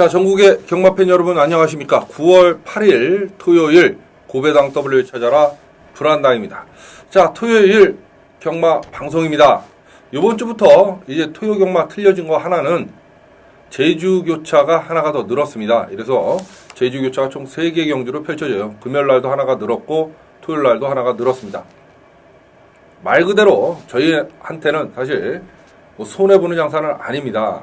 자, 전국의 경마팬 여러분 안녕하십니까? 9월 8일 토요일 고배당 W를 찾아라 불안당입니다. 자, 토요일 경마 방송입니다. 이번 주부터 이제 토요 경마 틀려진 거 하나는 제주 교차가 하나가 더 늘었습니다. 이래서 제주 교차가 총 3개 경주로 펼쳐져요. 금요일 날도 하나가 늘었고 토요일 날도 하나가 늘었습니다. 말 그대로 저희한테는 사실 뭐 손해보는 장사는 아닙니다.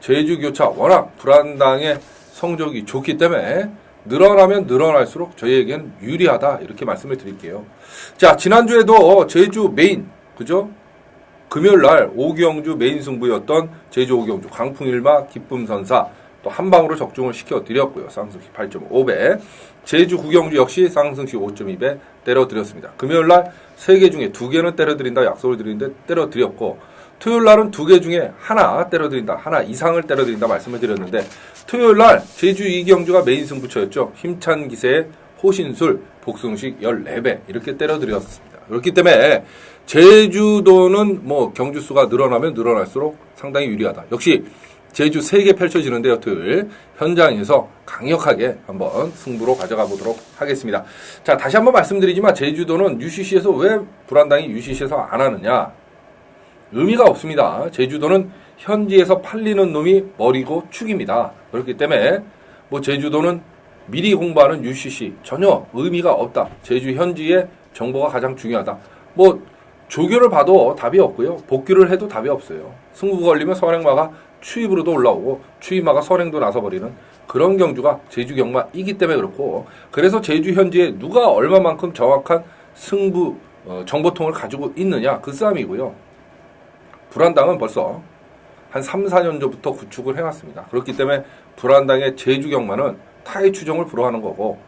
제주 교차 워낙 불안당의 성적이 좋기 때문에 늘어나면 늘어날수록 저희에겐 유리하다 이렇게 말씀을 드릴게요. 자, 지난주에도 제주 메인 그죠? 금요일날 5경주 메인 승부였던 제주 5경주 강풍일마 기쁨선사 또 한방으로 적중을 시켜드렸고요. 쌍승시 8.5배 제주 9경주 역시 쌍승시 5.2배 때려드렸습니다. 금요일날 3개 중에 2개는 때려드린다 약속을 드리는데 때려드렸고 토요일날은 2개 중에 하나 때려드린다 하나 이상을 때려드린다 말씀을 드렸는데 토요일날 제주 2경주가 메인 승부처였죠. 힘찬 기세의 호신술 복승식 14배 이렇게 때려드렸습니다. 그렇기 때문에 제주도는 뭐 경주수가 늘어나면 늘어날수록 상당히 유리하다. 역시 제주 3개 펼쳐지는데요. 토요일 현장에서 강력하게 한번 승부로 가져가 보도록 하겠습니다. 자, 다시 한번 말씀드리지만 제주도는 UCC에서 왜 불안당이 UCC에서 안 하느냐. 의미가 없습니다. 제주도는 현지에서 팔리는 놈이 머리고 축입니다. 그렇기 때문에 뭐 제주도는 미리 공부하는 UCC 전혀 의미가 없다. 제주 현지의 정보가 가장 중요하다. 뭐 조교를 봐도 답이 없고요. 복귀를 해도 답이 없어요. 승부 걸리면 선행마가 추입으로도 올라오고 추입마가 선행도 나서버리는 그런 경주가 제주 경마이기 때문에 그렇고 그래서 제주 현지에 누가 얼마만큼 정확한 승부 정보통을 가지고 있느냐 그 싸움이고요. 불안당은 벌써 한 3, 4년 전부터 구축을 해놨습니다. 그렇기 때문에 불안당의 제주 경마는 타의 추종을 불허하는 거고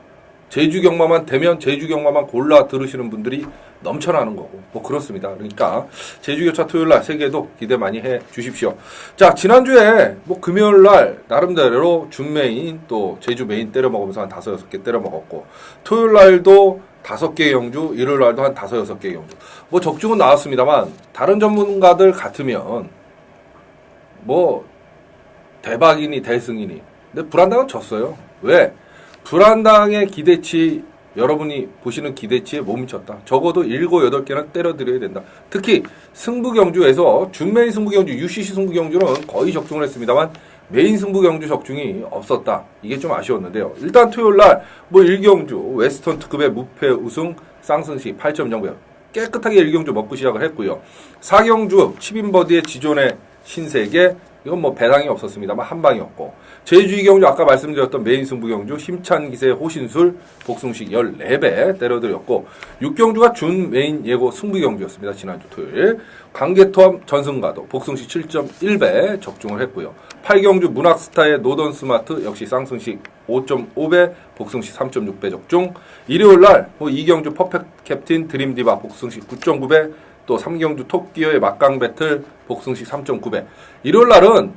제주 경마만 되면 제주 경마만 골라 들으시는 분들이 넘쳐나는 거고 뭐 그렇습니다. 그러니까 제주 교차 토요일날 3개도 기대 많이 해 주십시오. 자, 지난주에 뭐 금요일날 나름대로 준 메인 또 제주 메인 때려 먹으면서 한 5, 6개 때려 먹었고 토요일날도 5개 경주, 일요일날도 한 5, 6개 경주. 뭐 적중은 나왔습니다만 다른 전문가들 같으면 뭐 대박이니 대승이니 근데 불안당은 졌어요. 왜? 불안당의 기대치 여러분이 보시는 기대치에 못 미쳤다. 적어도 7, 8개는 때려드려야 된다. 특히 승부경주에서 준메인 승부경주, UCC 승부경주는 거의 적중을 했습니다만 메인 승부경주 적중이 없었다. 이게 좀 아쉬웠는데요. 일단 토요일날 뭐 1경주 웨스턴 특급의 무패 우승 쌍승시 8.0배 깨끗하게 1경주 먹고 시작을 했고요. 4경주 치빈버디의 지존의 신세계 이건 뭐 배당이 없었습니다만 한 방이었고 제주 2경주 아까 말씀드렸던 메인 승부경주 힘찬 기세의 호신술 복승식 14배 때려드렸고 6경주가 준 메인 예고 승부경주였습니다. 지난주 토요일 관계토함 전승가도 복승식 7.1배 적중을 했고요. 8경주 문학스타의 노던스마트 역시 쌍승식 5.5배 복승식 3.6배 적중 일요일날 뭐 2경주 퍼펙트 캡틴 드림디바 복승식 9.9배 또 3경주 톱기어의 막강 배틀 복승식 3.9배 일요일날은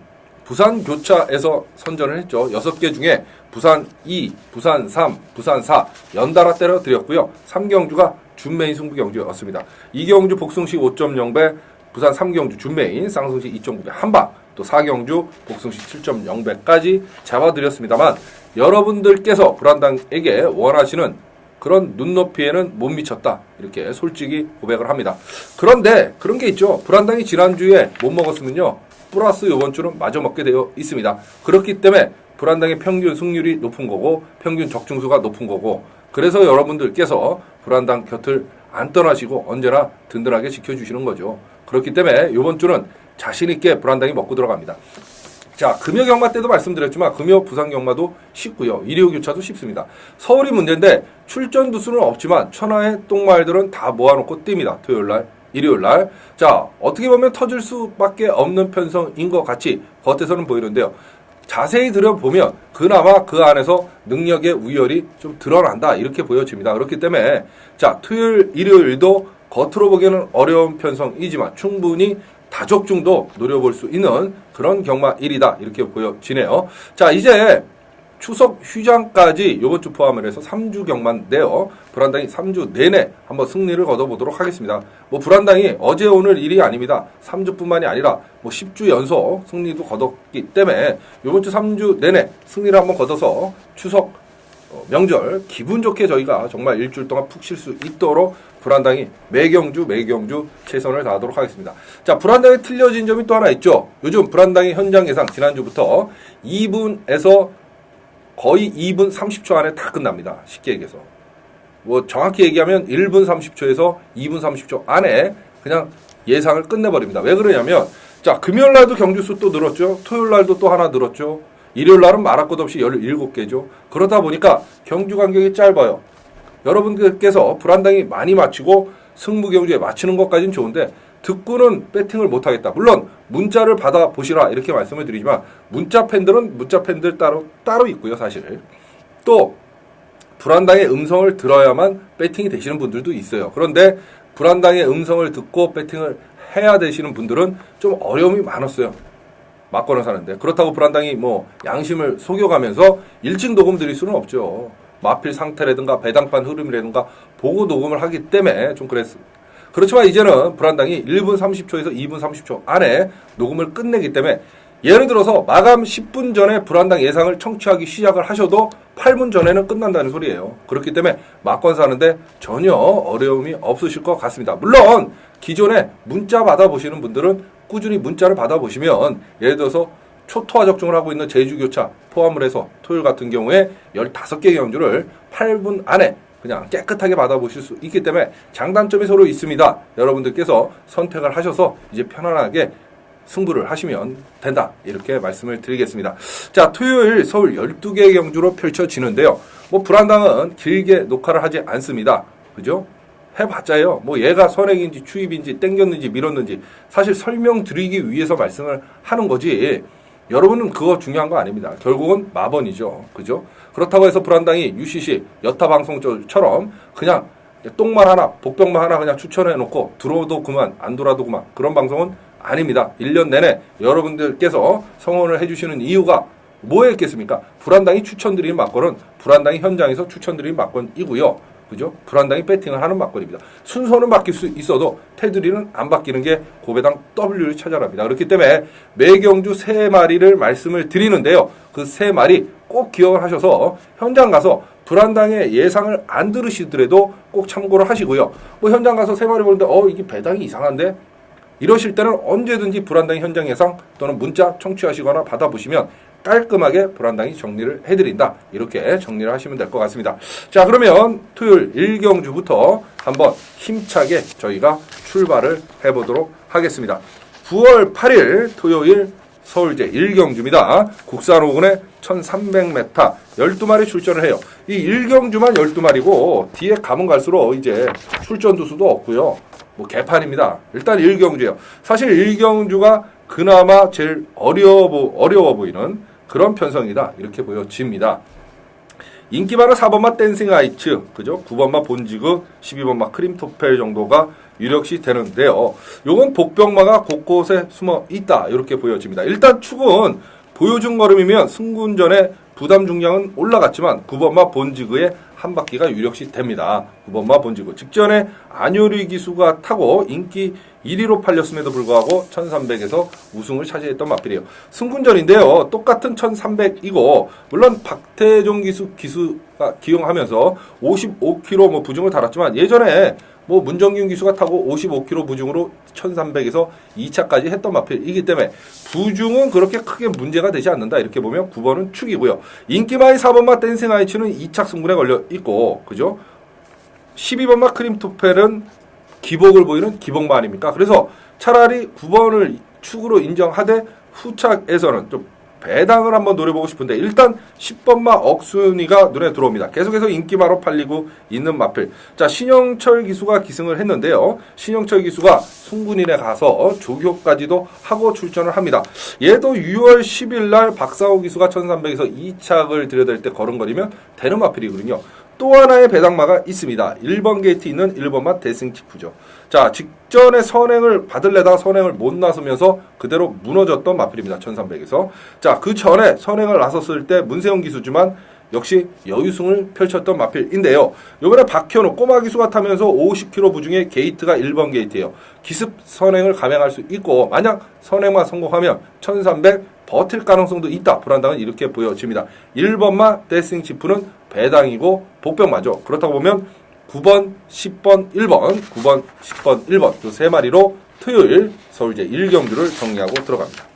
부산 교차에서 선전을 했죠. 6개 중에 부산 2, 부산 3, 부산 4 연달아 때려드렸고요. 3경주가 준메인 승부경주였습니다. 2경주 복승식 5.0배 부산 3경주 준메인 쌍승식 2.9배 한방 또 4경주 복승식 7.0배까지 잡아드렸습니다만 여러분들께서 불안당에게 원하시는 그런 눈높이에는 못 미쳤다. 이렇게 솔직히 고백을 합니다. 그런데 그런 게 있죠. 불안당이 지난주에 못 먹었으면요. 플러스 이번 주는 마저 먹게 되어 있습니다. 그렇기 때문에 불안당의 평균 승률이 높은 거고 평균 적중수가 높은 거고 그래서 여러분들께서 불안당 곁을 안 떠나시고 언제나 든든하게 지켜주시는 거죠. 그렇기 때문에 이번 주는 자신있게 불안당이 먹고 들어갑니다. 자, 금요 경마 때도 말씀드렸지만 금요 부산 경마도 쉽고요. 일요 교차도 쉽습니다. 서울이 문제인데 출전 두수는 없지만 천하의 똥말들은 다 모아놓고 뜁니다. 토요일날, 일요일날. 자, 어떻게 보면 터질 수밖에 없는 편성인 것 같이 겉에서는 보이는데요. 자세히 들여보면 그나마 그 안에서 능력의 우열이 좀 드러난다 이렇게 보여집니다. 그렇기 때문에 자, 토요일, 일요일도 겉으로 보기에는 어려운 편성이지만 충분히 다적중도 노려볼 수 있는 그런 경마일이다 이렇게 보여지네요. 자, 이제 추석 휴장까지 요번 주 포함을 해서 3주경만 내어 불안당이 3주 내내 한번 승리를 거둬보도록 하겠습니다. 뭐 불안당이 어제 오늘 일이 아닙니다. 3주뿐만이 아니라 뭐 10주 연속 승리도 거뒀기 때문에 요번 주 3주 내내 승리를 한번 거둬서 추석 명절 기분 좋게 저희가 정말 일주일 동안 푹 쉴 수 있도록 불안당이 매경주 최선을 다하도록 하겠습니다. 자, 불안당이 틀려진 점이 또 하나 있죠. 요즘 불안당의 현장 예상 지난주부터 2분에서 거의 2분 30초 안에 다 끝납니다. 쉽게 얘기해서. 뭐 정확히 얘기하면 1분 30초에서 2분 30초 안에 그냥 예상을 끝내버립니다. 왜 그러냐면 자, 금요일 날도 경주수 또 늘었죠. 토요일 날도 또 하나 늘었죠. 일요일 날은 말할 것 없이 17개죠. 그러다 보니까 경주 간격이 짧아요. 여러분들께서 불안당이 많이 맞히고 승부 경주에 맞추는 것까지는 좋은데 듣고는 배팅을 못하겠다. 물론 문자를 받아보시라 이렇게 말씀을 드리지만 문자 팬들은 문자 팬들 따로 있고요. 사실 또 불안당의 음성을 들어야만 배팅이 되시는 분들도 있어요. 그런데 불안당의 음성을 듣고 배팅을 해야 되시는 분들은 좀 어려움이 많았어요. 막권을 사는데 그렇다고 불안당이 뭐 양심을 속여가면서 일찍 녹음 드릴 수는 없죠. 마필 상태라든가 배당판 흐름이라든가 보고 녹음을 하기 때문에 좀 그랬어요. 그렇지만 이제는 불안당이 1분 30초에서 2분 30초 안에 녹음을 끝내기 때문에 예를 들어서 마감 10분 전에 불안당 예상을 청취하기 시작을 하셔도 8분 전에는 끝난다는 소리예요. 그렇기 때문에 막권 사는데 전혀 어려움이 없으실 것 같습니다. 물론 기존에 문자 받아보시는 분들은 꾸준히 문자를 받아보시면 예를 들어서 초토화 적중을 하고 있는 제주교차 포함을 해서 토요일 같은 경우에 15개 경주를 8분 안에 그냥 깨끗하게 받아보실 수 있기 때문에 장단점이 서로 있습니다. 여러분들께서 선택을 하셔서 이제 편안하게 승부를 하시면 된다. 이렇게 말씀을 드리겠습니다. 자, 토요일 서울 12개 경주로 펼쳐지는데요. 뭐 불안당은 길게 녹화를 하지 않습니다. 그죠? 해봤자요. 뭐 얘가 선행인지 추입인지 땡겼는지 밀었는지 사실 설명드리기 위해서 말씀을 하는 거지 여러분은 그거 중요한 거 아닙니다. 결국은 마번이죠. 그죠? 그렇다고 해서 불안당이 UCC 여타방송처럼 그냥 똥말 하나 복병말 하나 그냥 추천해놓고 들어도 그만 안 돌아도 그만 그런 방송은 아닙니다. 1년 내내 여러분들께서 성원을 해주시는 이유가 뭐였겠습니까? 불안당이 추천드리는 막권은 불안당이 현장에서 추천드리는 막권이고요. 그죠? 불안당이 배팅을 하는 막권입니다. 순서는 바뀔 수 있어도 테두리는 안 바뀌는 게 고배당 W를 찾아랍니다. 그렇기 때문에 매경주 3마리를 말씀을 드리는데요. 그 3마리 꼭 기억을 하셔서 현장 가서 불안당의 예상을 안 들으시더라도 꼭 참고를 하시고요. 뭐 현장 가서 3마리 보는데 이게 배당이 이상한데? 이러실 때는 언제든지 불안당의 현장 예상 또는 문자 청취하시거나 받아보시면 깔끔하게 불안당이 정리를 해드린다. 이렇게 정리를 하시면 될 것 같습니다. 자, 그러면 토요일 1경주부터 한번 힘차게 저희가 출발을 해보도록 하겠습니다. 9월 8일 토요일 서울제 1경주입니다. 국산 5군에 1300m 12마리 출전을 해요. 이 1경주만 12마리고 뒤에 가면 갈수록 이제 출전 두수도 없고요. 뭐 개판입니다. 일단 1경주예요. 사실 1경주가 그나마 제일 어려워 보이는 그런 편성이다. 이렇게 보여집니다. 인기 많은 4번마 댄싱 아이츠, 그죠? 9번마 본지그, 12번마 크림토펠 정도가 유력시 되는데요. 요건 복병마가 곳곳에 숨어 있다. 이렇게 보여집니다. 일단 축은 보여준 걸음이면 승군전에 부담 중량은 올라갔지만 9번마 본지그의 한 바퀴가 유력시 됩니다. 9번마 본지그. 직전에 안효리 기수가 타고 인기 1위로 팔렸음에도 불구하고 1300에서 우승을 차지했던 마필이에요. 승군전인데요. 똑같은 1300이고 물론 박태종 기수가 기용하면서 55kg 뭐 부중을 달았지만 예전에 뭐 문정균 기수가 타고 55kg 부중으로 1300에서 2차까지 했던 마필이기 때문에 부중은 그렇게 크게 문제가 되지 않는다. 이렇게 보면 9번은 축이고요. 인기마이 4번마 댄싱 아이츠는 2착 승군에 걸려 있고 그죠? 12번마 크림토펠은 기복을 보이는 기복마 아닙니까? 그래서 차라리 9번을 축으로 인정하되 후착에서는 좀 배당을 한번 노려보고 싶은데 일단 10번마 억순이가 눈에 들어옵니다. 계속해서 인기마로 팔리고 있는 마필. 자, 신영철 기수가 기승을 했는데요. 신영철 기수가 승군인에 가서 조교까지도 하고 출전을 합니다. 얘도 6월 10일 날 박상호 기수가 1300에서 2착을 들여댈 때 걸음걸이면 되는 마필이거든요. 또 하나의 배당마가 있습니다. 1번 게이트 있는 1번마 데스윙치프죠. 자, 직전에 선행을 받을래다가 선행을 못 나서면서 그대로 무너졌던 마필입니다. 1300에서. 자, 그 전에 선행을 나섰을 때 문세영 기수지만 역시 여유승을 펼쳤던 마필인데요. 요번에 박현우 꼬마 기수가 타면서 50km 부중에 게이트가 1번 게이트예요. 기습 선행을 감행할 수 있고 만약 선행만 성공하면 1300 버틸 가능성도 있다. 불안당은 이렇게 보여집니다. 1번마 데스윙 치프는 배당이고 복병마죠. 그렇다고 보면 9번, 10번, 1번, 9번, 10번, 1번 이 세 마리로 토요일 서울제 1경주를 정리하고 들어갑니다.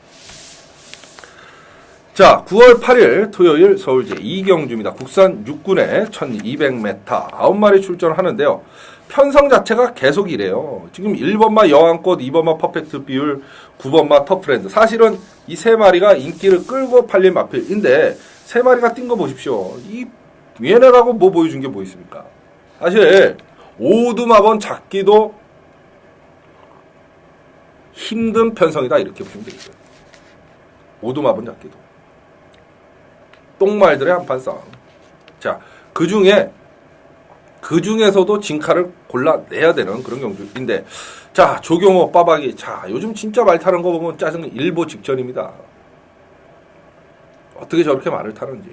자, 9월 8일 토요일 서울제 2경주입니다. 국산 6군에 1200m 9마리 출전을 하는데요. 편성 자체가 계속 이래요. 지금 1번마 여왕꽃, 2번마 퍼펙트 비율, 9번마 터프랜드. 사실은 이 세 마리가 인기를 끌고 팔린 마필인데 세 마리가 뛴 거 보십시오. 이 얘네라고 뭐 보여준 게 뭐 있습니까? 사실 오두마번 잡기도 힘든 편성이다 이렇게 보시면 되겠어요. 오두마번 잡기도. 똥말들의 한판 싸움. 자, 그중에서도 진카를 골라내야 되는 그런 경주인데, 자, 조경호, 빠박이. 자, 요즘 진짜 말 타는 거 보면 짜증 일보 직전입니다. 어떻게 저렇게 말을 타는지.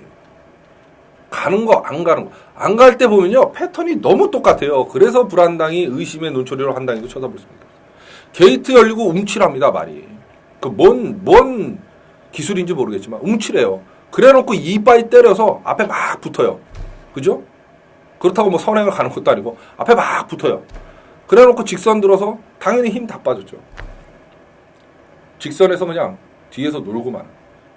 가는 거, 안 가는 거. 안 갈 때 보면요, 패턴이 너무 똑같아요. 그래서 불안당이 의심의 눈초리로 한당이도 쳐다볼 수 있습니다. 게이트 열리고 움찔합니다, 말이. 뭔 기술인지 모르겠지만, 움찔해요. 그래 놓고 이빠이 때려서 앞에 막 붙어요. 그죠? 그렇다고 뭐 선행을 가는 것도 아니고 앞에 막 붙어요. 그래 놓고 직선 들어서 당연히 힘 다 빠졌죠. 직선에서 그냥 뒤에서 놀고만.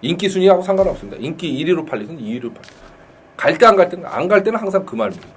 인기 순위하고 상관없습니다. 인기 1위로 팔리든 2위로 팔리든. 갈 때 안 갈 때는 안 갈 때는 항상 그 말입니다.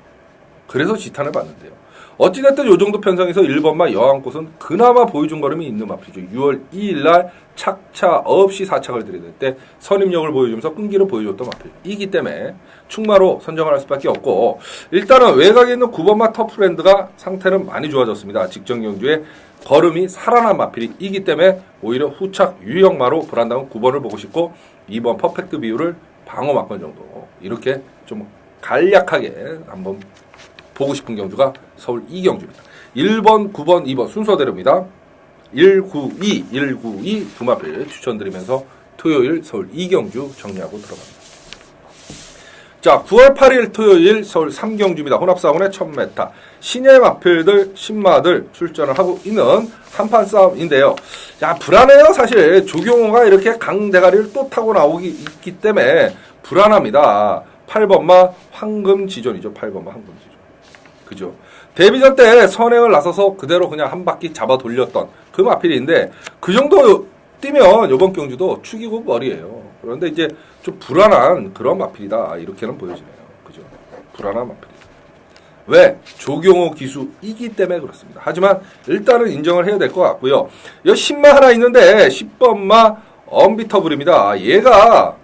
그래서 지탄을 받는데요. 어찌됐든 요 정도 편성에서 1번마 여왕꽃은 그나마 보여준 걸음이 있는 마필이죠. 6월 2일날 착차 없이 4착을 들이댈 때 선임력을 보여주면서 끈기를 보여줬던 마필이기 때문에 충마로 선정을 할 수밖에 없고, 일단은 외곽에 있는 9번마 터프랜드가 상태는 많이 좋아졌습니다. 직전 경주에 걸음이 살아난 마필이기 때문에 오히려 후착 유형마로 불안당은 9번을 보고 싶고 2번 퍼펙트 비율을 방어 막건 정도 이렇게 좀 간략하게 한번 보고 싶은 경주가 서울 2경주입니다. 1번, 9번, 2번 순서대로입니다. 192, 192 두 마필 추천드리면서 토요일 서울 2경주 정리하고 들어갑니다. 자, 9월 8일 토요일 서울 3경주입니다. 혼합싸움의 1000m. 신예 마필들, 신마들 출전을 하고 있는 한판 싸움인데요. 야, 불안해요. 사실 조경호가 이렇게 강대가리를 또 타고 나오기 있기 때문에 불안합니다. 8번마 황금지존이죠. 8번마 황금지존. 그죠? 데뷔전 때 선행을 나서서 그대로 그냥 한 바퀴 잡아 돌렸던 그 마필인데 그 정도 뛰면 이번 경주도 축이고 머리예요. 그런데 이제 좀 불안한 그런 마필이다 이렇게는 보여지네요. 그죠? 불안한 마필이다. 왜? 조경호 기수이기 때문에 그렇습니다. 하지만 일단은 인정을 해야 될 것 같고요. 여기 10마 하나 있는데 10번마 언비터블입니다. 얘가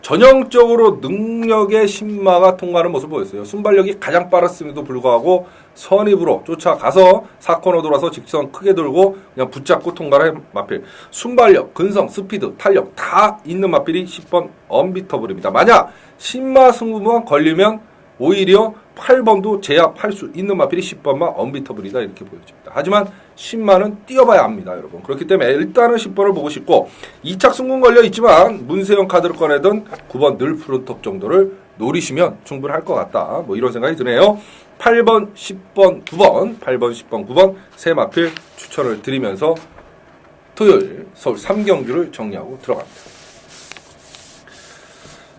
전형적으로 능력의 신마가 통과하는 모습을 보였어요. 순발력이 가장 빠랐음에도 불구하고 선입으로 쫓아가서 4코너 돌아서 직선 크게 돌고 그냥 붙잡고 통과를 한 마필. 순발력, 근성, 스피드, 탄력 다 있는 마필이 10번 언비터블입니다. 만약 신마 승부만 걸리면 오히려 8번도 제압할 수 있는 마필이 10번만 언비터블이다 이렇게 보여집니다. 하지만 10만은 뛰어봐야 합니다, 여러분. 그렇기 때문에 일단은 10번을 보고 싶고 2착 승군 걸려 있지만 문세영 카드를 꺼내던 9번 늘 푸른톱 정도를 노리시면 충분할 것 같다. 뭐 이런 생각이 드네요. 8번, 10번, 9번, 8번, 10번, 9번 세 마필 추천을 드리면서 토요일 서울 3경주를 정리하고 들어갑니다.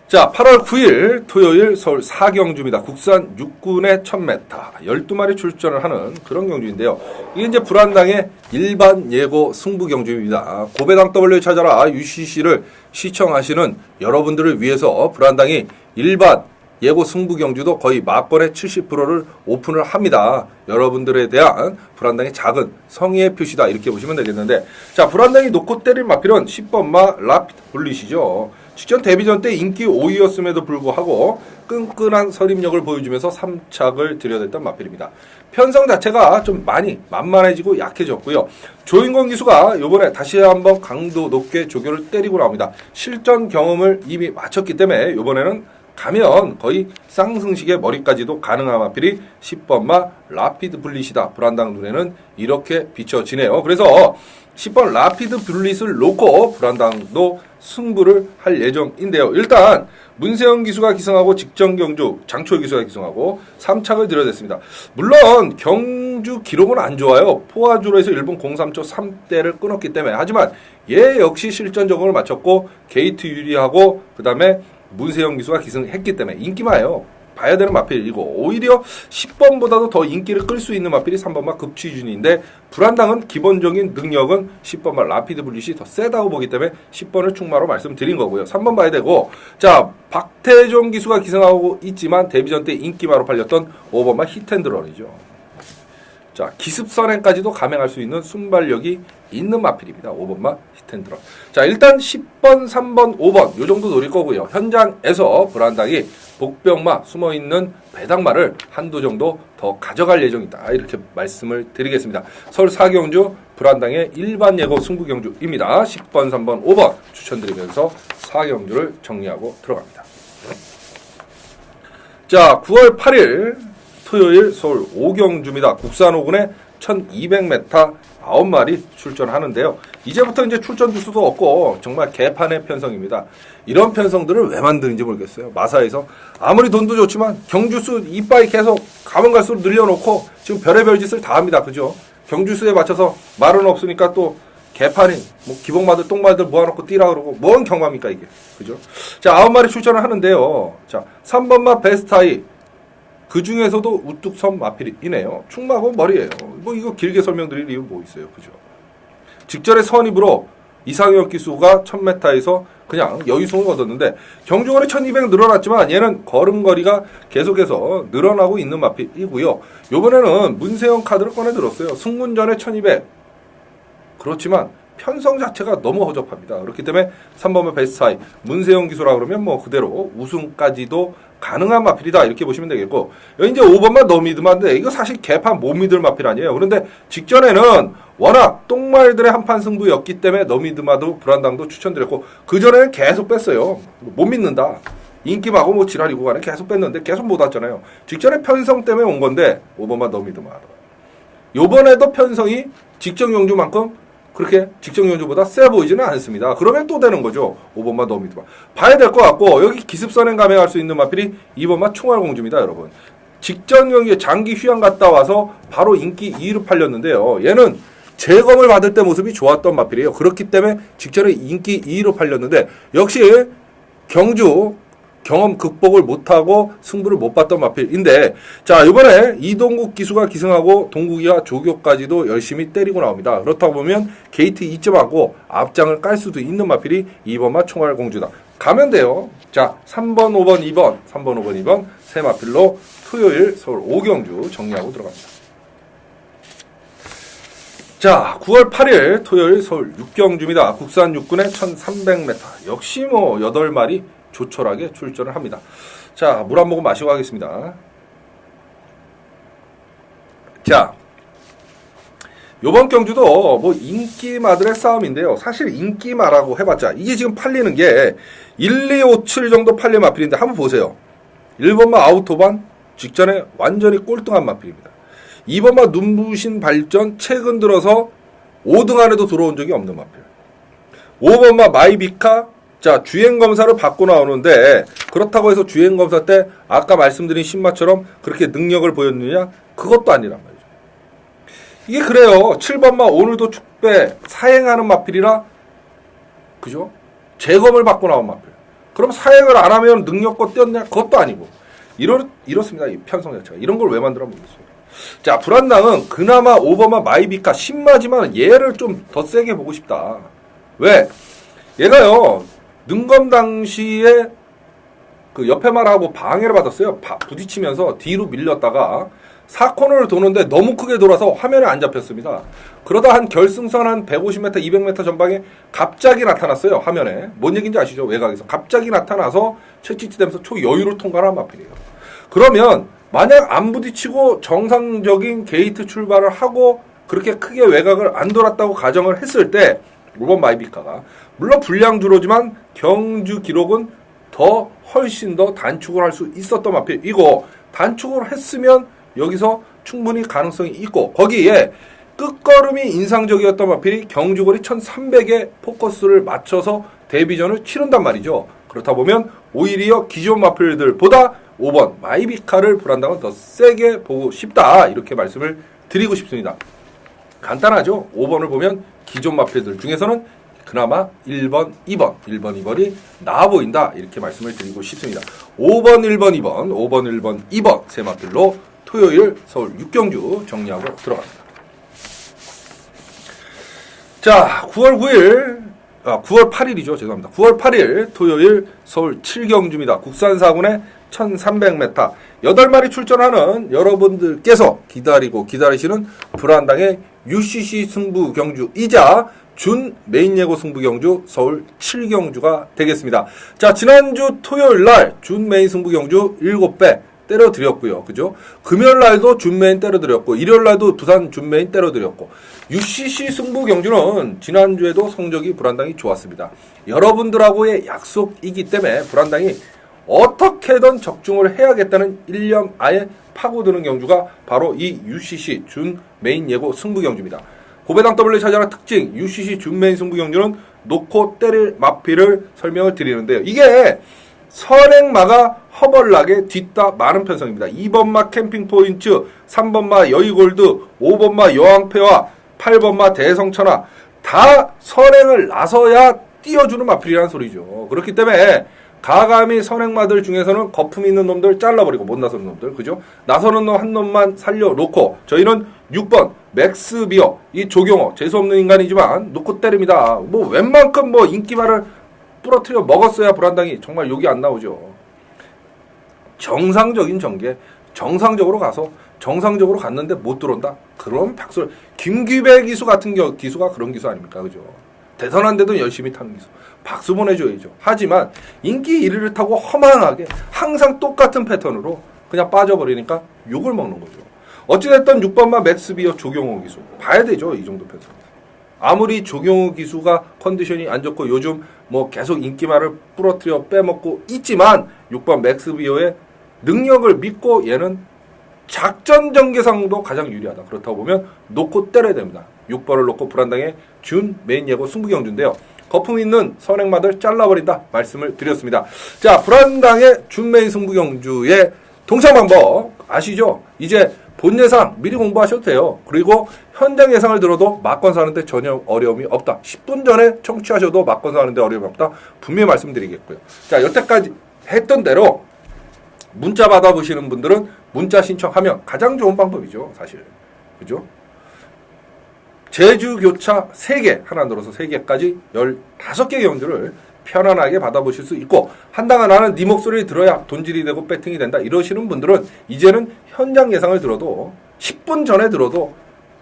자, 8월 9일 토요일 서울 4경주입니다. 국산 6군의 1000m 12마리 출전을 하는 그런 경주인데요. 이게 이제 불안당의 일반 예고 승부 경주입니다. 고배당 W 찾아라 UCC를 시청하시는 여러분들을 위해서 불안당이 일반 예고 승부 경주도 거의 막번의 70%를 오픈을 합니다. 여러분들에 대한 불안당의 작은 성의의 표시다 이렇게 보시면 되겠는데, 자, 불안당이 놓고 때릴 마필은 10번마 라피드 블릿이죠. 직전 데뷔전 때 인기 5위였음에도 불구하고 끈끈한 선임력을 보여주면서 3착을 들여댔던 마필입니다. 편성 자체가 좀 많이 만만해지고 약해졌고요. 조인권 기수가 이번에 다시 한번 강도 높게 조교를 때리고 나옵니다. 실전 경험을 이미 마쳤기 때문에 이번에는 가면 거의 쌍승식의 머리까지도 가능한 마필이 10번마 라피드 블릿이다. 불안당 눈에는 이렇게 비춰지네요. 그래서 10번 라피드 블릿을 놓고 불안당도 승부를 할 예정인데요. 일단 문세영 기수가 기승하고 직전 경주 장초일 기수가 기승하고 3착을 들여댔습니다. 물론 경주 기록은 안 좋아요. 포화주로에서 1분 03초 3대를 끊었기 때문에. 하지만 얘 역시 실전 적응을 마쳤고 게이트 유리하고 그 다음에 문세영 기수가 기승했기 때문에 인기마예요. 봐야 되는 마필이고 오히려 10번보다도 더 인기를 끌 수 있는 마필이 3번마 급취준인데 불안당은 기본적인 능력은 10번마 라피드 블릿이 더 세다고 보기 때문에 10번을 충마로 말씀드린 거고요. 3번 봐야 되고 자 박태종 기수가 기승하고 있지만 데뷔전 때 인기마로 팔렸던 5번마 히트앤드런이죠. 자 기습선행까지도 감행할 수 있는 순발력이 있는 마필입니다. 5번마 히트앤드런. 자 일단 10번, 3번, 5번 요 정도 노릴 거고요. 현장에서 불안당이 복병마 숨어있는 배당마를 한두 정도 더 가져갈 예정이다. 이렇게 말씀을 드리겠습니다. 서울 4경주 불안당의 일반 예고 승부 경주입니다. 10번, 3번, 5번 추천드리면서 4경주를 정리하고 들어갑니다. 자 9월 8일 토요일 서울 5경주입니다. 국산 5군에 1200m 9마리 출전하는데요. 이제부터 이제 출전 주수도 없고 정말 개판의 편성입니다. 이런 편성들을 왜 만드는지 모르겠어요. 마사에서 아무리 돈도 좋지만 경주수 이빠이 계속 가면 갈수록 늘려놓고 지금 별의별 짓을 다 합니다. 그죠? 경주수에 맞춰서 말은 없으니까 또 개판이 뭐 기복마들 똥마들 모아놓고 뛰라 그러고 뭔 경마입니까 이게. 그죠? 자 9마리 출전을 하는데요. 자 3번마 베스타이 그 중에서도 우뚝 선 마필이네요. 충마고 머리예요. 뭐 이거 길게 설명드릴 이유 뭐 있어요. 그죠? 직전에 선입으로 이상혁 기수가 1000m에서 그냥 여유성을 얻었는데 경주원에 1200 늘어났지만 얘는 걸음거리가 계속해서 늘어나고 있는 마필이고요. 요번에는 문세영 카드를 꺼내 들었어요. 승문전에 1200. 그렇지만 편성 자체가 너무 허접합니다. 그렇기 때문에 3번의 베스트하이 문세영 기수라 그러면 뭐 그대로 우승까지도 가능한 마필이다 이렇게 보시면 되겠고 여기 이제 5번만 너 믿으면데 이거 사실 개판 못 믿을 마필 아니에요. 그런데 직전에는 워낙 똥말들의 한판 승부였기 때문에 너 믿으마도 불안당도 추천드렸고 그 전에는 계속 뺐어요. 못 믿는다. 인기마고 뭐 지랄이고 간에 계속 뺐는데 계속 못 왔잖아요. 직전에 편성 때문에 온 건데 5번만 너 믿으마. 요번에도 편성이 직전 경주만큼 그렇게 직전 경주보다 세 보이지는 않습니다. 그러면 또 되는 거죠. 5번마 너 믿어봐. 봐야 될 것 같고 여기 기습선행 감행할 수 있는 마필이 2번마 총알공주입니다. 여러분. 직전 경기에 장기 휴양 갔다 와서 바로 인기 2위로 팔렸는데요. 얘는 재검을 받을 때 모습이 좋았던 마필이에요. 그렇기 때문에 직전에 인기 2위로 팔렸는데 역시 경주 경험 극복을 못하고 승부를 못 봤던 마필인데 자 이번에 이동국 기수가 기승하고 동국이와 조교까지도 열심히 때리고 나옵니다. 그렇다고 보면 게이트 2점하고 앞장을 깔 수도 있는 마필이 2번마 총알공주다. 가면 돼요. 자 3번 5번 2번 3번 5번 2번 세 마필로 토요일 서울 5경주 정리하고 들어갑니다. 자 9월 8일 토요일 서울 6경주입니다. 국산 6군에 1300m 역시 뭐 8마리 조촐하게 출전을 합니다. 자, 물 한 모금 마시고 하겠습니다. 자, 요번 경주도 뭐 인기마들의 싸움인데요. 사실 인기마라고 해봤자 이게 지금 팔리는 게 1, 2, 5, 7 정도 팔린 마필인데 한번 보세요. 1번마 아우토반 직전에 완전히 꼴등한 마필입니다. 2번마 눈부신 발전 최근 들어서 5등 안에도 들어온 적이 없는 마필. 5번마 마이비카 자 주행검사를 받고 나오는데 그렇다고 해서 주행검사 때 아까 말씀드린 신마처럼 그렇게 능력을 보였느냐? 그것도 아니란 말이죠. 이게 그래요. 7번마 오늘도 축배 사행하는 마필이라 그죠? 재검을 받고 나온 마필. 그럼 사행을 안 하면 능력껏 뛰었냐? 그것도 아니고 이렇습니다. 이 편성 자체가. 이런 걸 왜 만들어 모르겠어요. 자 불안당은 그나마 5번마 마이비카 신마지만 얘를 좀 더 세게 보고 싶다. 왜? 얘가요. 능검 당시에 그 옆에 말하고 방해를 받았어요. 부딪히면서 뒤로 밀렸다가 4코너를 도는데 너무 크게 돌아서 화면에 안 잡혔습니다. 그러다 한 결승선 한 150m, 200m 전방에 갑자기 나타났어요. 화면에. 뭔 얘기인지 아시죠? 외곽에서. 갑자기 나타나서 채찍질되면서 초여유로 통과한 마필이에요. 그러면 만약 안 부딪히고 정상적인 게이트 출발을 하고 그렇게 크게 외곽을 안 돌았다고 가정을 했을 때 5번 마이비카가 물론 분량 주로지만 경주 기록은 더 훨씬 더 단축을 할 수 있었던 마필이고, 단축을 했으면 여기서 충분히 가능성이 있고, 거기에 끝걸음이 인상적이었던 마필이 경주거리 1300에 포커스를 맞춰서 데뷔전을 치른단 말이죠. 그렇다 보면 오히려 기존 마필들보다 5번 마이비카를 불안당은 더 세게 보고 싶다, 이렇게 말씀을 드리고 싶습니다. 간단하죠. 5번을 보면 기존 마필들 중에서는 그나마 1번, 2번이 나아 보인다, 이렇게 말씀을 드리고 싶습니다. 5번, 1번, 2번, 5번, 1번, 2번 세 마필로 토요일 서울 6경주 정리하고 들어갑니다. 자, 9월 8일이죠. 죄송합니다. 9월 8일 토요일 서울 7경주입니다. 국산 4군의 1300m 8마리 출전하는 여러분들께서 기다리시는 불안당의 UCC 승부 경주이자 준 메인 예고 승부 경주 서울 7경주가 되겠습니다. 자, 지난주 토요일 날 준 메인 승부 경주 7배 때려드렸고요. 그죠? 금요일 날도 준 메인 때려드렸고, 일요일 날도 부산 준 메인 때려드렸고, UCC 승부 경주는 지난주에도 성적이 불안당이 좋았습니다. 여러분들하고의 약속이기 때문에 불안당이 어떻게든 적중을 해야겠다는 일념 아예 파고드는 경주가 바로 이 UCC 준 메인 예고 승부 경주입니다. 고배당 W 찾아라 특징 UCC 준 메인 승부 경주는 놓고 때릴 마필을 설명을 드리는데요. 이게 선행마가 허벌나게 뒤따 많은 편성입니다. 2번마 캠핑포인트, 3번마 여의골드, 5번마 여왕패와 8번마 대성천하 다 선행을 나서야 띄워주는 마필이라는 소리죠. 그렇기 때문에 가감이 선행마들 중에서는 거품 있는 놈들 잘라버리고, 못 나서는 놈들, 그죠? 나서는 놈 한 놈만 살려놓고, 저희는 6번 맥스비어, 이 조경호, 재수없는 인간이지만 놓고 때립니다. 뭐 웬만큼 뭐 인기말을 부러뜨려 먹었어야 불안당이 정말 욕이 안 나오죠. 정상적인 전개, 정상적으로 가서 정상적으로 갔는데 못 들어온다? 그럼 박수. 김규배 기수 같은 기수가 그런 기수 아닙니까? 그죠? 대선한데도 열심히 타는 기수. 박수 보내줘야죠. 하지만 인기 1위를 타고 허망하게 항상 똑같은 패턴으로 그냥 빠져버리니까 욕을 먹는 거죠. 어찌됐든 6번마 맥스비어 조경호 기수. 봐야 되죠. 이 정도 패턴. 아무리 조경호 기수가 컨디션이 안 좋고 요즘 뭐 계속 인기말을 부러뜨려 빼먹고 있지만 6번 맥스비어의 능력을 믿고 얘는 작전 전개상도 가장 유리하다. 그렇다고 보면 놓고 때려야 됩니다. 6번을 놓고 불안당의 준 메인 예고 승부 경주인데요. 거품 있는 선행마들 잘라버린다 말씀을 드렸습니다. 자, 불안당의 준 메인 승부 경주의 동참 방법 아시죠? 이제 본 예상 미리 공부하셔도 돼요. 그리고 현장 예상을 들어도 막건 사는데 전혀 어려움이 없다. 10분 전에 청취하셔도 막건 사는데 어려움이 없다. 분명히 말씀드리겠고요. 자, 여태까지 했던 대로 문자 받아보시는 분들은 문자 신청하면 가장 좋은 방법이죠. 사실. 그죠? 제주교차 3개, 하나 늘어서 3개까지 15개 경주를 편안하게 받아보실 수 있고, 한당아 나는 네 목소리를 들어야 돈질이 되고 배팅이 된다 이러시는 분들은 이제는 현장 예상을 들어도 10분 전에 들어도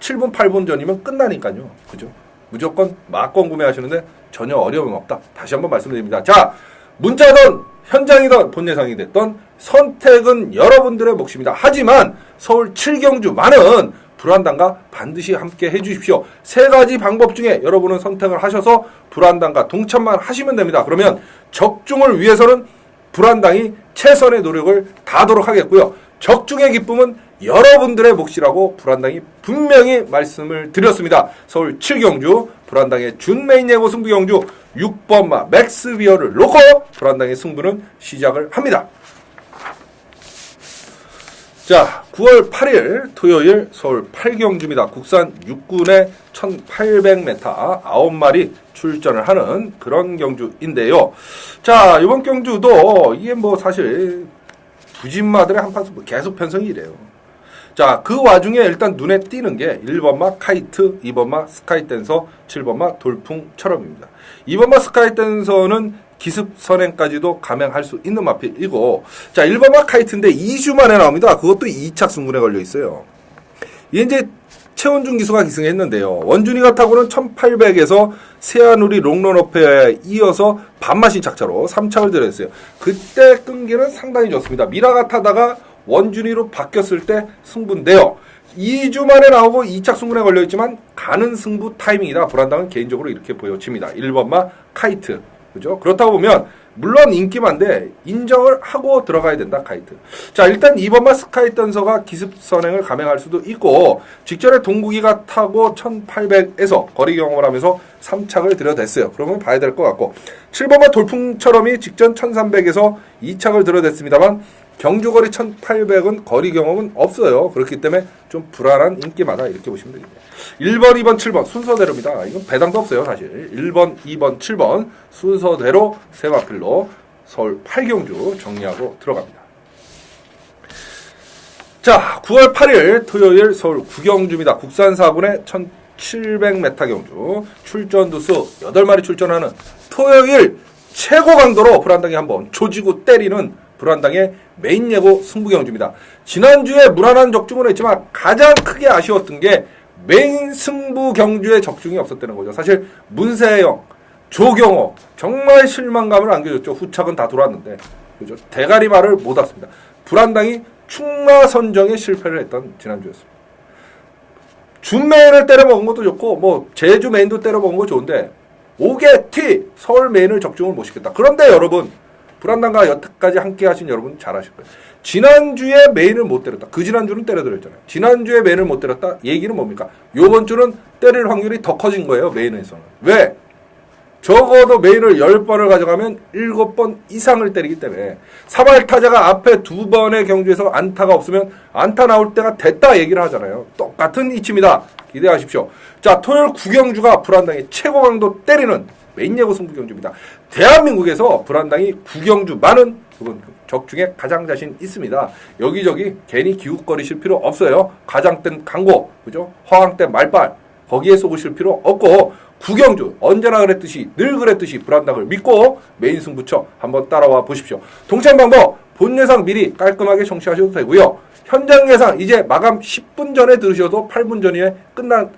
7분 8분 전이면 끝나니까요. 그죠? 무조건 막건 구매하시는데 전혀 어려움 없다. 다시 한번 말씀드립니다. 자, 문자든 현장이든 본 예상이 됐던 선택은 여러분들의 몫입니다. 하지만 서울 7경주만은 불안당과 반드시 함께 해주십시오. 3가지 방법 중에 여러분은 선택을 하셔서 불안당과 동참만 하시면 됩니다. 그러면 적중을 위해서는 불안당이 최선의 노력을 다하도록 하겠고요. 적중의 기쁨은 여러분들의 몫이라고 불안당이 분명히 말씀을 드렸습니다. 서울 7경주 불안당의 준 메인 예고 승부 경주 6번마 맥스비어를 놓고 불안당의 승부는 시작을 합니다. 자, 9월 8일 토요일 서울 8경주입니다. 국산 6군의 1800m 9마리 출전을 하는 그런 경주인데요. 자, 이번 경주도 이게 뭐 사실 부진마들의 한판수 계속 편성이 이래요. 자, 그 와중에 일단 눈에 띄는 게 1번마 카이트, 2번마 스카이댄서, 7번마 돌풍처럼입니다. 2번마 스카이댄서는 기습 선행까지도 감행할 수 있는 마필이고, 자, 1번마 카이트인데 2주 만에 나옵니다. 그것도 2착 승군에 걸려 있어요. 이제 최원준 기수가 기승했는데요. 원준이가 타고는 1800에서 세아누리 롱런어페에 이어서 반마신 착차로 3착을 들였어요. 그때 끈기는 상당히 좋습니다. 미라가 타다가 원준이로 바뀌었을 때 승부인데요. 2주 만에 나오고 2착 승군에 걸려있지만 가는 승부 타이밍이다. 불안당은 개인적으로 이렇게 보여집니다. 1번마 카이트, 그죠? 그렇다고 보면 물론 인기만데 인정을 하고 들어가야 된다. 카이트. 자, 일단 2번마 스카이 댄서가 기습 선행을 감행할 수도 있고 직전에 동국이가 타고 1800에서 거리 경험을 하면서 3착을 들여댔어요. 그러면 봐야 될 것 같고 7번마 돌풍처럼이 직전 1300에서 2착을 들여댔습니다만 경주거리 1800은 거리 경험은 없어요. 그렇기 때문에 좀 불안한 인기마다 이렇게 보시면 되겠네요. 1번, 2번, 7번 순서대로입니다. 이건 배당도 없어요. 사실 1번, 2번, 7번 순서대로 세 마필로 서울 8경주 정리하고 들어갑니다. 자, 9월 8일 토요일 서울 9경주입니다. 국산 4군의 1700m 경주 출전 두수 8마리 출전하는 토요일 최고 강도로 불안당이 한번 조지고 때리는 불안당의 메인 예고 승부 경주입니다. 지난주에 무난한 적중을 했지만 가장 크게 아쉬웠던 게 메인 승부 경주에 적중이 없었다는 거죠. 사실 문세영, 조경호 정말 실망감을 안겨줬죠. 후착은 다 돌았는데 그죠? 대가리 말을 못 왔습니다. 불안당이 충마 선정에 실패를 했던 지난주였습니다. 준 메인을 때려먹은 것도 좋고 뭐 제주 메인도 때려먹은 거 좋은데 5개 T 서울 메인을 적중을 못 시켰다. 그런데 여러분 불안당과 여태까지 함께 하신 여러분 잘 아실 거예요. 지난주에 메인을 못 때렸다. 그 지난주는 때려드렸잖아요. 지난주에 메인을 못 때렸다. 얘기는 뭡니까? 요번 주는 때릴 확률이 더 커진 거예요. 메인에서는. 왜? 적어도 메인을 10번을 가져가면 7번 이상을 때리기 때문에 사발타자가 앞에 2번의 경주에서 안타가 없으면 안타 나올 때가 됐다 얘기를 하잖아요. 똑같은 이치입니다. 기대하십시오. 자, 토요일 9경주가 불안당의 최고 강도 때리는 메인 예고 승부 경주입니다. 대한민국에서 불안당이 9경주만은 그건 적중에 가장 자신 있습니다. 여기저기 괜히 기웃거리실 필요 없어요. 가장된 강고, 그죠? 허황된 말빨 거기에 속으실 필요 없고 9경주 언제나 그랬듯이 늘 그랬듯이 불안당을 믿고 메인 승부처 한번 따라와 보십시오. 동참 방법 본 예상 미리 깔끔하게 청취하셔도 되고요. 현장 예상 이제 마감 10분 전에 들으셔도 8분 전에 끝난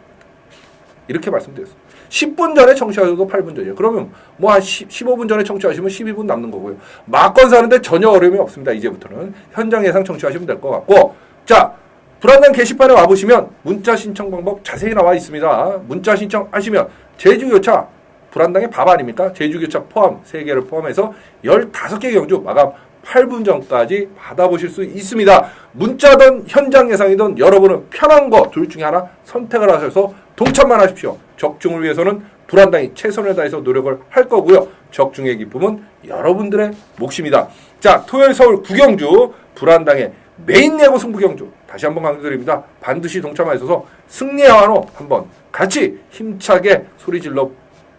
이렇게 말씀드렸습니다. 10분 전에 청취하셔도 8분 전이에요. 그러면 뭐 한 15분 전에 청취하시면 12분 남는 거고요. 막건 사는데 전혀 어려움이 없습니다. 이제부터는 현장 예상 청취하시면 될 것 같고 자, 불안당 게시판에 와보시면 문자 신청 방법 자세히 나와 있습니다. 문자 신청하시면 제주교차 불안당의 밥 아닙니까? 제주교차 포함 3개를 포함해서 15개 경주 마감 8분 전까지 받아보실 수 있습니다. 문자든 현장 예상이든 여러분은 편한 거 둘 중에 하나 선택을 하셔서 동참만 하십시오. 적중을 위해서는 불안당이 최선을 다해서 노력을 할 거고요. 적중의 기쁨은 여러분들의 몫입니다. 자, 토요일 서울 9경주 불안당의 메인 예고 승부 경주 다시 한번 강조드립니다. 반드시 동참하셔서 승리의 환호 한번 같이 힘차게 소리질러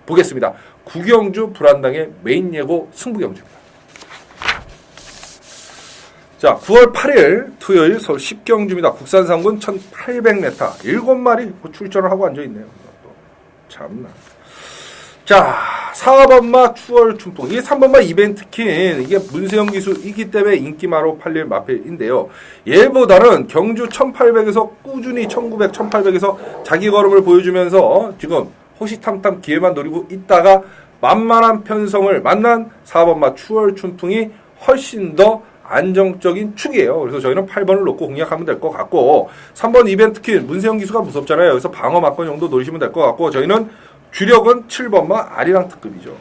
보겠습니다. 9경주 불안당의 메인 예고 승부 경주입니다. 자, 9월 8일 토요일 서울 10경주입니다. 국산 3군 1800m 7마리 출전을 하고 앉아있네요. 참나. 자, 4번마 추월 춘풍. 이게 3번마 이벤트킨. 이게 문세영 기수이기 때문에 인기마로 팔릴 마필인데요. 얘보다는 경주 1800에서 꾸준히 1900, 1800에서 자기 걸음을 보여주면서 지금 호시탐탐 기회만 노리고 있다가 만만한 편성을 만난 4번마 추월 춘풍이 훨씬 더 안정적인 축이에요. 그래서 저희는 8번을 놓고 공략하면 될 것 같고 3번 이벤트킨 문세영 기수가 무섭잖아요. 여기서 방어 막건 정도 노리시면 될 것 같고 저희는 주력은 7번마 아리랑 특급이죠.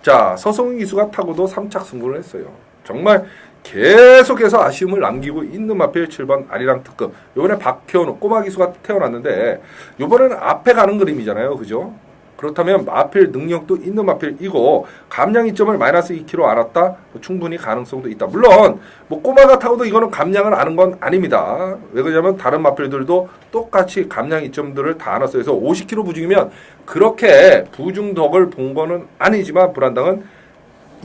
자, 서성훈 기수가 타고도 3착 승부를 했어요. 정말 계속해서 아쉬움을 남기고 있는 마필 7번 아리랑 특급. 요번에 박태원 꼬마 기수가 태어났는데 요번에는 앞에 가는 그림이잖아요. 그죠? 그렇다면 마필 능력도 있는 마필이고 감량 이점을 마이너스 2kg 알았다? 충분히 가능성도 있다. 물론 뭐 꼬마가 타고도 이거는 감량을 아는 건 아닙니다. 왜 그러냐면 다른 마필들도 똑같이 감량 이점들을 다 알았어요. 그래서 50kg 부중이면 그렇게 부중덕을 본 거는 아니지만 불안당은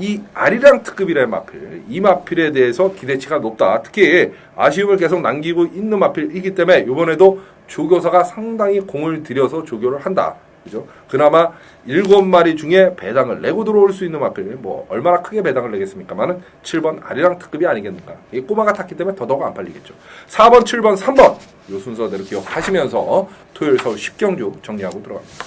이 아리랑 특급이라는 마필, 이 마필에 대해서 기대치가 높다. 특히 아쉬움을 계속 남기고 있는 마필이기 때문에 이번에도 조교사가 상당히 공을 들여서 조교를 한다. 그죠? 그나마 7마리 중에 배당을 내고 들어올 수 있는 마필, 뭐 얼마나 크게 배당을 내겠습니까만은 7번 아리랑 특급이 아니겠는가. 이 꼬마가 탔기 때문에 더더욱 안 팔리겠죠. 4번, 7번, 3번 이 순서대로 기억하시면서 토요일 서울 10경주 정리하고 들어갑니다.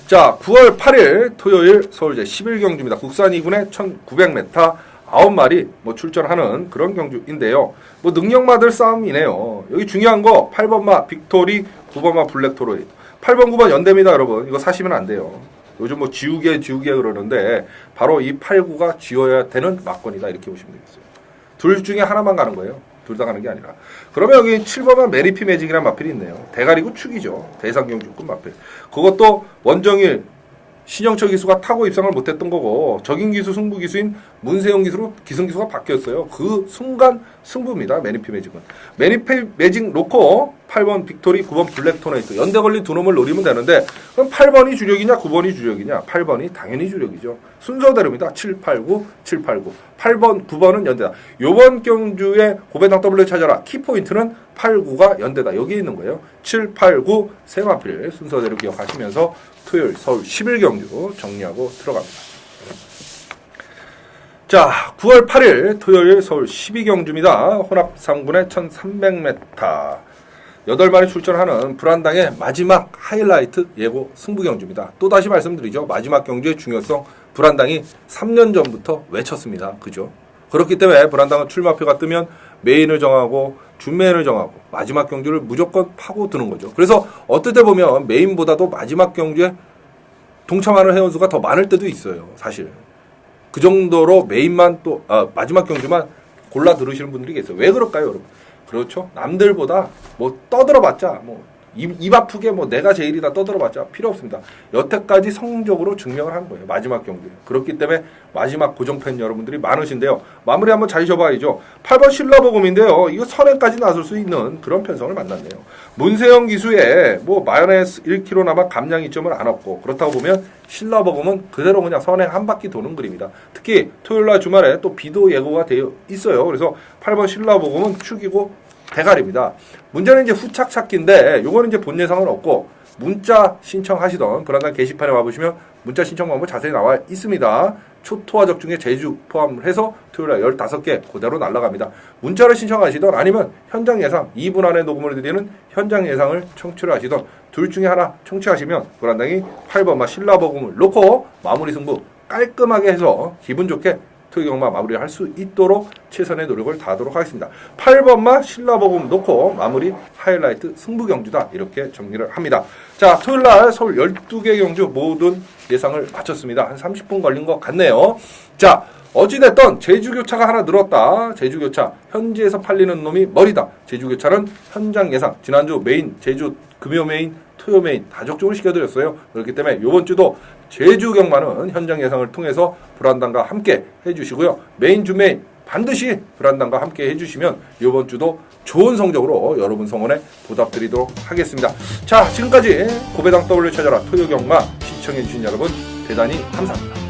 자, 9월 8일 토요일 서울제 11경주입니다. 국산 2군의 1900m 9마리 뭐 출전하는 그런 경주인데요. 뭐 능력마들 싸움이네요. 여기 중요한 거 8번마 빅토리, 9번마 블랙토로이. 8번, 9번 연대입니다, 여러분. 이거 사시면 안 돼요. 요즘 뭐 지우개 그러는데 바로 이 8구가 지워야 되는 막건이다 이렇게 보시면 되겠어요. 둘 중에 하나만 가는 거예요. 둘 다 가는 게 아니라. 그러면 여기 7번은 메리피 매직이라는 마필이 있네요. 대가리고 축이죠. 대상경주급 마필. 그것도 원정일 신영철 기수가 타고 입상을 못했던 거고 적인 기수 승부 기수인 문세영 기수로 기승 기수가 바뀌었어요. 그 순간 승부입니다. 매니피 매직은. 매니피 매직 놓고 8번 빅토리, 9번 블랙 토네이트 연대 걸린 두 놈을 노리면 되는데 그럼 8번이 주력이냐 9번이 주력이냐. 8번이 당연히 주력이죠. 순서대로입니다. 7, 8, 9, 7, 8, 9. 8번, 9번은 연대다. 요번 경주의 고배당 W 찾아라. 키포인트는 8, 9가 연대다. 여기에 있는 거예요. 7, 8, 9 세 마필 순서대로 기억하시면서 토요일 서울 11경주 정리하고 들어갑니다. 자, 9월 8일 토요일 서울 12경주입니다. 혼합 3군의 1300m 8마리 출전하는 불안당의 마지막 하이라이트 예고 승부경주입니다. 또다시 말씀드리죠. 마지막 경주의 중요성 불안당이 3년 전부터 외쳤습니다. 그죠? 그렇기 때문에 불안당은 출마표가 뜨면 메인을 정하고 준메인을 정하고 마지막 경주를 무조건 파고드는 거죠. 그래서 어떨 때 보면 메인보다도 마지막 경주에 동참하는 회원수가 더 많을 때도 있어요. 사실. 그 정도로 메인만 또 마지막 경주만 골라 들으시는 분들이 계세요. 왜 그럴까요, 여러분? 그렇죠. 남들보다 뭐 떠들어봤자 뭐 입 아프게 뭐 내가 제일이다 떠들어봤자 필요 없습니다. 여태까지 성적으로 증명을 한 거예요. 마지막 경기에. 그렇기 때문에 마지막 고정팬 여러분들이 많으신데요. 마무리 한번 잘 지어봐야죠. 8번 신라보금인데요. 이거 선행까지 나설 수 있는 그런 편성을 만났네요. 문세영 기수에 뭐 마요네즈 1kg나마 감량 이점을 안 얻고 그렇다고 보면 신라보금은 그대로 그냥 선행 한 바퀴 도는 그림이다. 특히 토요일날 주말에 또 비도 예고가 되어 있어요. 그래서 8번 신라보금은 축이고 대가리입니다. 문제는 이제 후착 찾기인데 요거는 이제 본 예상은 없고 문자 신청하시던 불안당 게시판에 와보시면 문자 신청 방법 자세히 나와 있습니다. 초토화적 중에 제주 포함을 해서 토요일날 15개 그대로 날아갑니다. 문자를 신청하시던 아니면 현장 예상 2분 안에 녹음을 드리는 현장 예상을 청취를 하시던 둘 중에 하나 청취하시면 불안당이 8번마 신라버금을 놓고 마무리 승부 깔끔하게 해서 기분 좋게 토요일경마 마무리를 할 수 있도록 최선의 노력을 다하도록 하겠습니다. 8번마 신라버금 놓고 마무리 하이라이트 승부경주다 이렇게 정리를 합니다. 자, 토요일날 서울 12개 경주 모든 예상을 마쳤습니다. 한 30분 걸린 것 같네요. 자, 어찌됐든 제주교차가 하나 늘었다. 제주교차 현지에서 팔리는 놈이 머리다. 제주교차는 현장 예상 지난주 메인 제주 금요 메인 토요 메인 다 적중을 시켜드렸어요. 그렇기 때문에 이번 주도 제주 경마는 현장 예상을 통해서 불안당과 함께 해주시고요. 메인 주 메인 반드시 불안당과 함께 해주시면 이번 주도 좋은 성적으로 여러분 성원에 보답드리도록 하겠습니다. 자, 지금까지 고배당 W 찾아라 토요 경마 시청해주신 여러분 대단히 감사합니다.